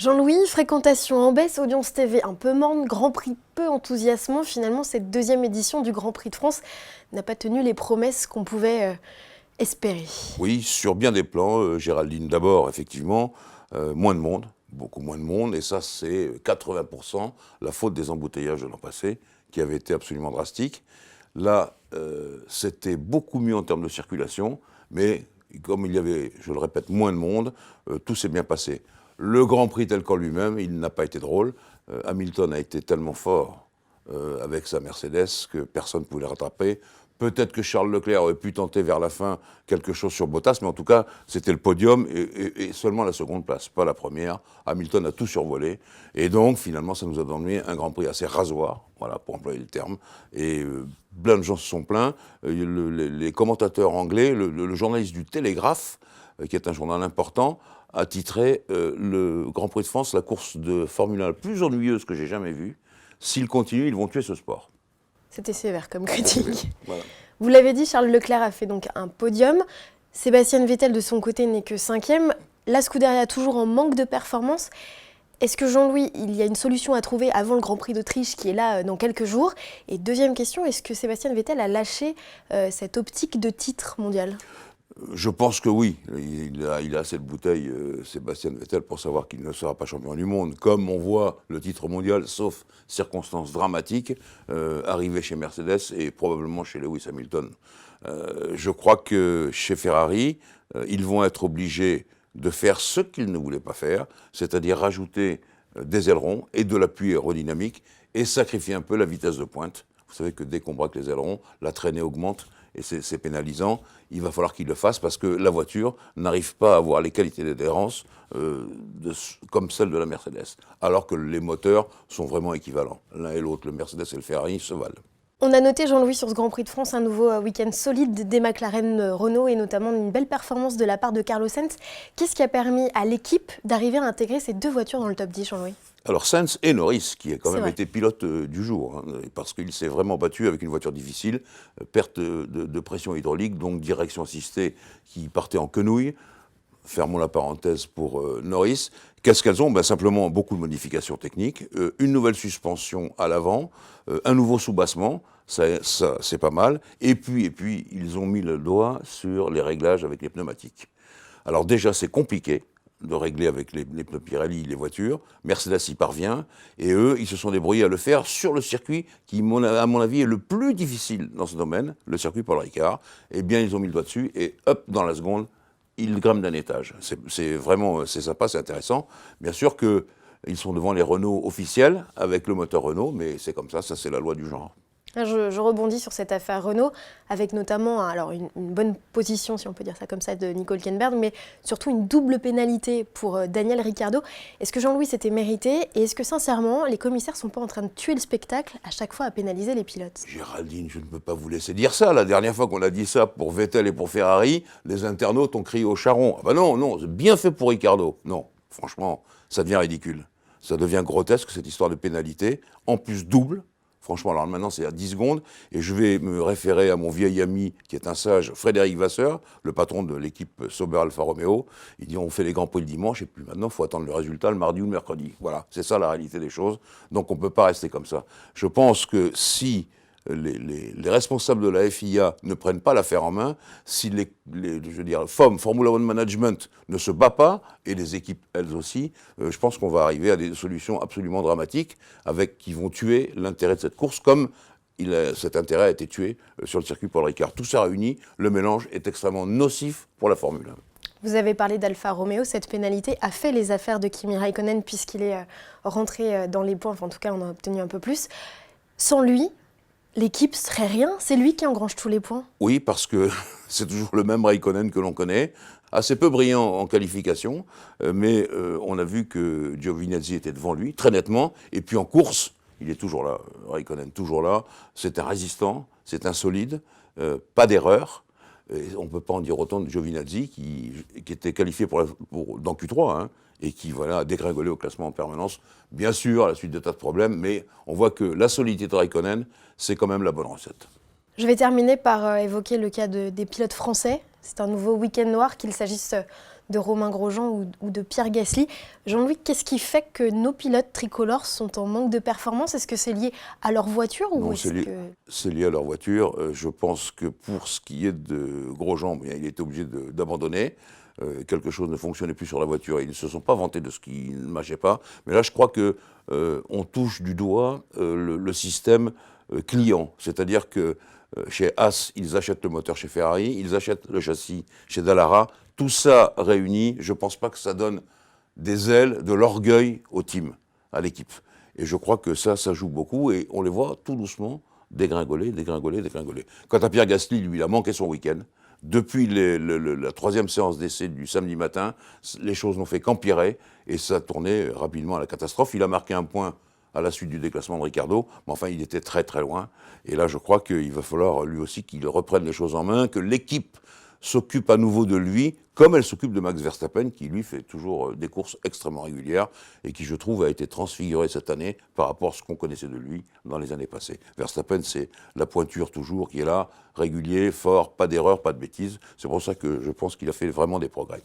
Jean-Louis, fréquentation en baisse, audience TV un peu morne, Grand Prix peu enthousiasmant. Finalement, cette deuxième édition du Grand Prix de France n'a pas tenu les promesses qu'on pouvait espérer. Oui, sur bien des plans, Géraldine, d'abord, effectivement, moins de monde, beaucoup moins de monde, et ça, c'est 80% la faute des embouteillages de l'an passé, qui avaient été absolument drastiques. Là, c'était beaucoup mieux en termes de circulation, mais comme il y avait, je le répète, moins de monde, tout s'est bien passé. Le Grand Prix tel qu'en lui-même, il n'a pas été drôle. Hamilton a été tellement fort avec sa Mercedes que personne ne pouvait le rattraper. Peut-être que Charles Leclerc aurait pu tenter vers la fin quelque chose sur Bottas, mais en tout cas, c'était le podium et seulement la seconde place, pas la première. Hamilton a tout survolé. Et donc, finalement, ça nous a donné un Grand Prix assez rasoir, voilà, pour employer le terme. Et plein de gens se sont plaints. Les commentateurs anglais, le journaliste du Télégraphe, qui est un journal important, a titré le Grand Prix de France, la course de Formule 1 la plus ennuyeuse que j'ai jamais vue. S'ils continuent, ils vont tuer ce sport. C'était sévère comme critique. Voilà. Vous l'avez dit, Charles Leclerc a fait donc un podium. Sébastien Vettel, de son côté, n'est que 5e. La Scuderia toujours en manque de performance. Est-ce que Jean-Louis, il y a une solution à trouver avant le Grand Prix d'Autriche qui est là dans quelques jours? Et deuxième question, est-ce que Sébastien Vettel a lâché cette optique de titre mondial? Je pense que oui. Il a assez de bouteilles, Sébastien Vettel, pour savoir qu'il ne sera pas champion du monde. Comme on voit le titre mondial, sauf circonstances dramatiques, arriver chez Mercedes et probablement chez Lewis Hamilton. Je crois que chez Ferrari, ils vont être obligés de faire ce qu'ils ne voulaient pas faire, c'est-à-dire rajouter des ailerons et de l'appui aérodynamique et sacrifier un peu la vitesse de pointe. Vous savez que dès qu'on braque les ailerons, la traînée augmente et c'est pénalisant. Il va falloir qu'ils le fassent parce que la voiture n'arrive pas à avoir les qualités d'adhérence comme celle de la Mercedes, alors que les moteurs sont vraiment équivalents. L'un et l'autre, le Mercedes et le Ferrari, se valent. On a noté, Jean-Louis, sur ce Grand Prix de France, un nouveau week-end solide des McLaren Renault et notamment une belle performance de la part de Carlos Sainz. Qu'est-ce qui a permis à l'équipe d'arriver à intégrer ces deux voitures dans le top 10, Jean-Louis? Alors Sainz et Norris, qui a quand même été pilote du jour, hein, parce qu'il s'est vraiment battu avec une voiture difficile, perte de pression hydraulique, donc direction assistée qui partait en quenouille. Fermons la parenthèse pour Norris. Qu'est-ce qu'elles ont? Simplement beaucoup de modifications techniques, une nouvelle suspension à l'avant, un nouveau soubassement, ça c'est pas mal. Et puis, ils ont mis le doigt sur les réglages avec les pneumatiques. Alors déjà, c'est compliqué de régler avec les pneus Pirelli les voitures. Mercedes y parvient, et eux, ils se sont débrouillés à le faire sur le circuit qui, à mon avis, est le plus difficile dans ce domaine, le circuit Paul Ricard. Eh bien, ils ont mis le doigt dessus, et hop, dans la seconde, ils grimpent d'un étage. C'est vraiment, c'est sympa, c'est intéressant. Bien sûr qu'ils sont devant les Renault officiels, avec le moteur Renault, mais c'est comme ça c'est la loi du genre. Je rebondis sur cette affaire Renault, avec notamment alors une bonne position, si on peut dire ça comme ça, de Nico Hülkenberg, mais surtout une double pénalité pour Daniel Ricciardo. Est-ce que Jean-Louis s'était mérité? Et est-ce que sincèrement, les commissaires ne sont pas en train de tuer le spectacle à chaque fois à pénaliser les pilotes? Géraldine, je ne peux pas vous laisser dire ça. La dernière fois qu'on a dit ça pour Vettel et pour Ferrari, les internautes ont crié au charron. Ah non, c'est bien fait pour Ricciardo. Non, franchement, ça devient ridicule. Ça devient grotesque, cette histoire de pénalité, en plus double. Franchement, alors maintenant, c'est à 10 secondes. Et je vais me référer à mon vieil ami, qui est un sage, Frédéric Vasseur, le patron de l'équipe Sauber Alfa Romeo. Il dit, on fait les Grands Prix le dimanche, et puis maintenant, il faut attendre le résultat le mardi ou le mercredi. Voilà, c'est ça la réalité des choses. Donc, on ne peut pas rester comme ça. Je pense que si les responsables de la FIA ne prennent pas l'affaire en main, si FOM, Formula One Management, ne se bat pas, et les équipes elles aussi, je pense qu'on va arriver à des solutions absolument dramatiques qui vont tuer l'intérêt de cette course, comme cet intérêt a été tué sur le circuit Paul Ricard. Tout ça réuni, le mélange est extrêmement nocif pour la Formule 1. Vous avez parlé d'Alfa Romeo, cette pénalité a fait les affaires de Kimi Raikkonen puisqu'il est rentré dans les points, enfin en tout cas on a obtenu un peu plus. Sans lui, l'équipe serait rien, c'est lui qui engrange tous les points. Oui, parce que c'est toujours le même Raikkonen que l'on connaît, assez peu brillant en qualification, mais on a vu que Giovinazzi était devant lui, très nettement, et puis en course, il est toujours là, Raikkonen toujours là, c'est un résistant, c'est un solide, pas d'erreur. Et on ne peut pas en dire autant de Giovinazzi qui était qualifié dans Q3, hein, et qui a dégringolé au classement en permanence, bien sûr à la suite de tas de problèmes, mais on voit que la solidité de Raikkonen, c'est quand même la bonne recette. Je vais terminer par évoquer le cas des pilotes français. C'est un nouveau week-end noir, qu'il s'agisse de Romain Grosjean ou de Pierre Gasly. Jean-Louis, qu'est-ce qui fait que nos pilotes tricolores sont en manque de performance? Est-ce que c'est lié à leur voiture ou Non, est-ce que... c'est lié à leur voiture. Je pense que pour ce qui est de Grosjean, bien, il était obligé d'abandonner. Quelque chose ne fonctionnait plus sur la voiture et ils ne se sont pas vantés de ce qui ne marchait pas. Mais là, je crois que on touche du doigt le système client. C'est-à-dire que chez Haas, ils achètent le moteur chez Ferrari, ils achètent le châssis chez Dallara. Tout ça réuni, je ne pense pas que ça donne des ailes, de l'orgueil au team, à l'équipe. Et je crois que ça joue beaucoup et on les voit tout doucement dégringoler. Quant à Pierre Gasly, lui, il a manqué son week-end. Depuis la troisième séance d'essai du samedi matin, les choses n'ont fait qu'empirer et ça a tourné rapidement à la catastrophe. Il a marqué un point à la suite du déclassement de Ricciardo, mais enfin, il était très très loin. Et là, je crois qu'il va falloir lui aussi qu'il reprenne les choses en main, que l'équipe s'occupe à nouveau de lui, comme elle s'occupe de Max Verstappen, qui lui fait toujours des courses extrêmement régulières et qui, je trouve, a été transfiguré cette année par rapport à ce qu'on connaissait de lui dans les années passées. Verstappen, c'est la pointure toujours qui est là, régulier, fort, pas d'erreur, pas de bêtises. C'est pour ça que je pense qu'il a fait vraiment des progrès.